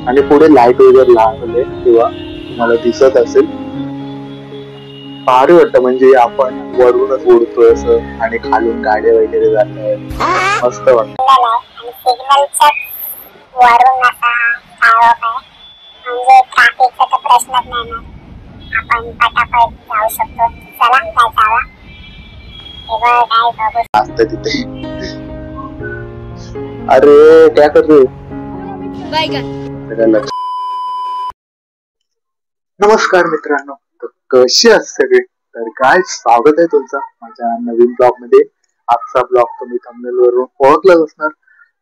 आणि पुढे लाईट वगैरे लागले किंवा तुम्हाला दिसत असेल. भारी वाटतं म्हणजे आपण वरूनच उडतोय असं आणि खालून गाड्या वगैरे जात आहेत. मस्त वाटतं. म्हणजे ट्रॅफिकचा तर प्रश्नच नाही ना, आपण पटापट जाऊ शकतो. चला काय जावा. असतं तिथे. अरे काय करतोय? नमस्कार मित्रांनो, कशी आहात सगळे? तर काय स्वागत आहे तुमचं माझ्या नवीन ब्लॉग मध्ये. आजचा ब्लॉग तुम्ही थंबनेल वरून ओळखलाच असणार.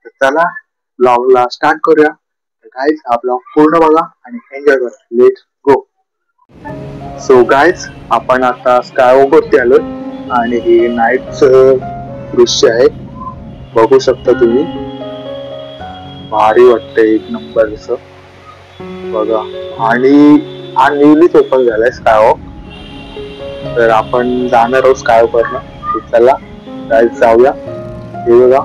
तर चला ब्लॉगला स्टार्ट करूया. गाइस हा ब्लॉग पूर्ण बघा आणि एन्जॉय करा. Let's go. सो गाइस आपण आता स्कायवॉक वरती आलोय आणि हे नाईटचं दृश्य आहे, बघू शकता तुम्ही. भारी वाटतंय एक नंबर असं बघा. आणि हा न्यूलीच ओपन झालाय स्कायवॉक. तर आपण जाणार आहोत स्कायवॉक वरनं. चला गाइस जाऊया. हे बघा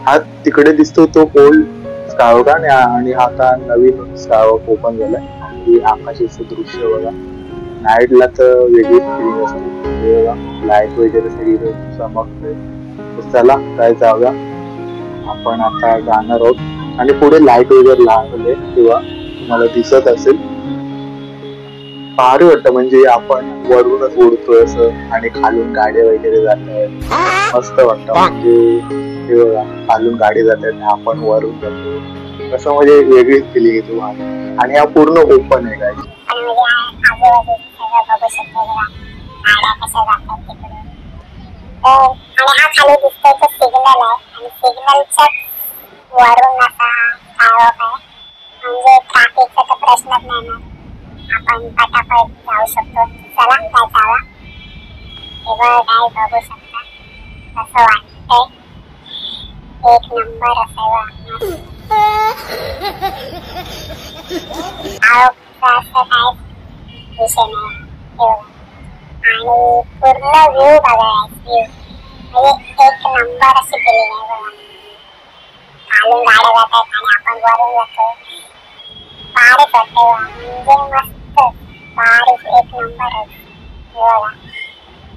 हा तिकडे दिसतो तो ओल्ड स्कायवॉक आणि हा आता नवीन स्कायवॉक ओपन झालाय. आणि आकाशाचं दृश्य बघा. नाईटला तर वेगळीच फिलिंग असते. हे बघा लाईट वगैरे सगळी चमकते. चला काय जाऊया. आपण आता जाणार आहोत आणि पुढे लाईट वगैरे लागले किंवा तुम्हाला दिसत असेल. भारी वाटतं म्हणजे आपण वरूनच उडतोय असं आणि खालून गाड्या वगैरे जात आहेत. मस्त वाटतं म्हणजे हे बघा खालून गाडी जात आहेत आणि आपण वरून जातो. कसं म्हणजे वेगळीच फिलिंग येतो. आणि हा पूर्ण ओपन आहे. काय आणि हा खाली दिसतोय तो सिग्नल आहे आणि सिग्नलच्या वरून असा स्कायवॉक आहे. म्हणजे ट्रॅफिकचा तर प्रश्नच नाही ना, आपण पटापट जाऊ शकतो. चला काय जावा. काय बघू शकता कसं वाटतंय. एक नंबर असावा. काय विषय नाही. आणि पूर्ण व्ह्यू बघा. म्हणजे एक नंबर अशी फिलिंग आहे बघा. खालून गाड्या जात आहेत आणि आपण वरून जातो. भारीच वाटतंय म्हणजे मस्त भारीच एक नंबर आहे बघा.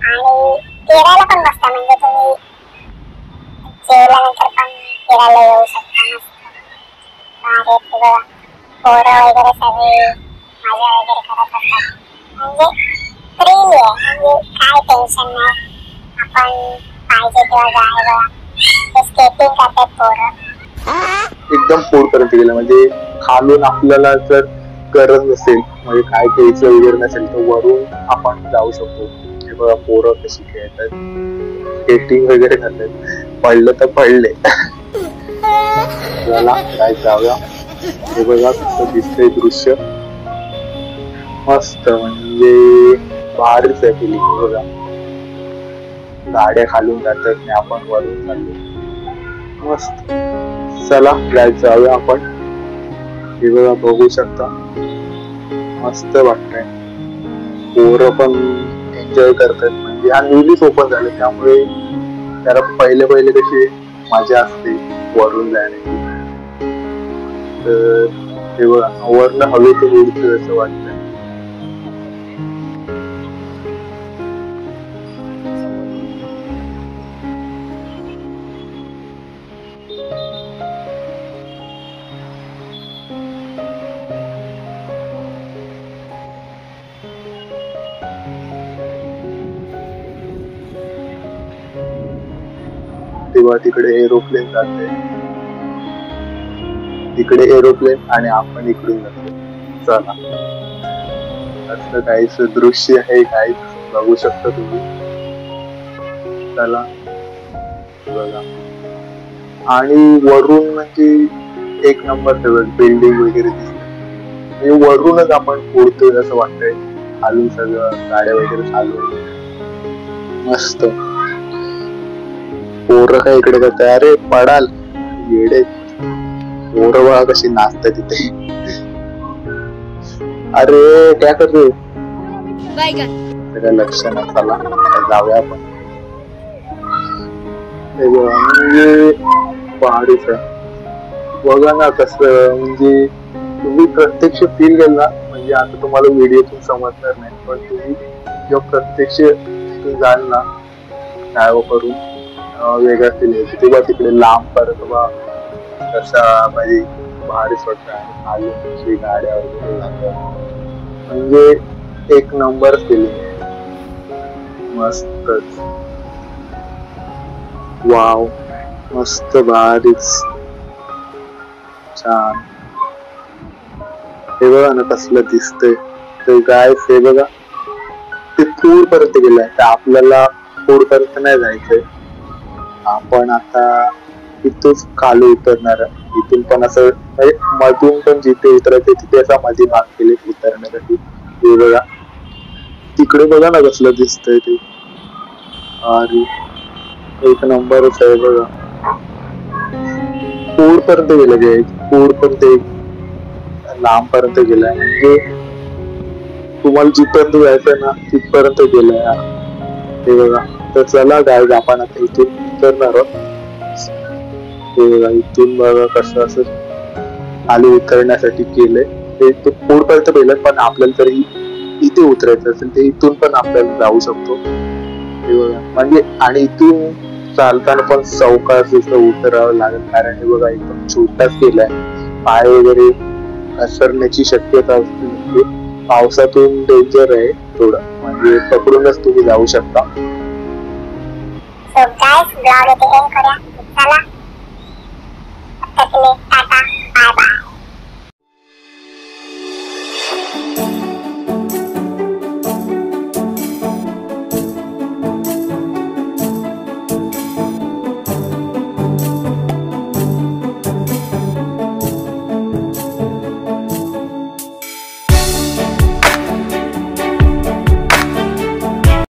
आणि फिरायला पण मस्त, म्हणजे तुम्ही जेवल्यानंतर पण फिरायला येऊ शकता. मस्त भारी बघा. पोरं वगैरे सगळे मजा वगैरे करत असतात. म्हणजे फ्रीली आहे, म्हणजे काय टेन्शन नाही. आपण पाहिजे तेव्हा जायला. ते स्केटिंग करतात पोरं. एकदम पोरपर्यंत गेलं म्हणजे खालून आपल्याला जर गरज नसेल म्हणजे काय घ्यायचं वगैरे नसेल तर वरून आपण जाऊ शकतो. हे बघा पोरं कशी खेळतात, स्केटिंग वगैरे करतात. पडलं तर पडले. चला काय जाऊया. हे बघा कसं दिसतंय दृश्य. मस्त म्हणजे भारीच आहे फिलिंग. बघा गाड्या खालून जातात आणि आपण वरून चाललो. मस्त. चला जायचं जाऊया आपण. हे बघा बघू शकता मस्त वाटतंय. पोरं पण एन्जॉय करतात. म्हणजे हा न्यूलीच ओपन झाले त्यामुळे त्याला पहिले कशी मजा असते वरून जाण्याची. तर हे बघा वरनं हवेतून उडतोय असं वाटतंय. तेव्हा तिकडे एरोप्लेन जाते, तिकडे एरोप्लेन आणि आपण इकडून जातो. चला असं काहीच दृश्य आहे. काहीच बघू शकता तुम्ही. चला बघा. आणि वरून म्हणजे एक नंबर बिल्डिंग वगैरे दिसते. वरूनच आपण उडतोय असं वाटतंय. खालून सगळं गाड्या वगैरे चालू. मस्त. पोरं काय इकडे करताय. अरे पडाल येडे. पोरं बघा कशी नाचतात तिथे. अरे काय करतोय. सगळं लक्ष नसाला. जाऊया आपण. म्हणजे पहाडीच बघा ना कसं म्हणजे तुम्ही प्रत्यक्ष फील केला म्हणजे आता तुम्हाला व्हिडिओतून समजणार नाही, पण तुम्ही जेव्हा प्रत्यक्ष जाल ना ड्रायव्ह करून वेगळा फील येतो. तेव्हा तिकडे लांब परत कसा म्हणजे भारी वाटतं आणि खाली गाड्या वगैरे जातात म्हणजे एक नंबर फिलिंग आहे. मस्तच. वाव, मस्त भारीच छान. हे बघा ना कसलं दिसतंय. ते गाय हे बघा ते पूर पर्यंत गेलाय. तर आपल्याला पूर पर्यंत नाही जायचंय. आपण आता इथूच खाली उतरणार. इथून पण असं म्हणजे मधून पण जिथे उतरायचे तिथे असा मध्ये भाग केले उतरण्यासाठी. हे बघा तिकडे बघा ना कसलं दिसतंय ते. अरे एक नंबरच आहे बघा. पूर पर्यंत गेलं गे. पूर पर्यंत लांब पर्यंत गेलाय म्हणजे तुम्हाला जिथपर्यंत जायचं ना तिथपर्यंत गेलाय. हे बघा. तर चला गाईज आपण आता इथून उतरणार आहोत. हे बघा इथून बघा कसं असं खाली उतरण्यासाठी केलंय. ते पूर पर्यंत गेलं पण आपल्याला तरी इथे उतरायचं असेल ते इथून पण आपल्याला जाऊ शकतो. हे बघा म्हणजे आणि इथून चालताना पण सावकाश उतरावं लागेल कारण हे बघा एकदम छोटाच केलाय. पाय वगैरे घसरण्याची शक्यता असते. म्हणजे पावसातून डेंजर आहे थोडं म्हणजे पकडूनच तुम्ही जाऊ शकता. So guys, vlog इथे एंड करूया. चला, आता टाटा, बाय बाय.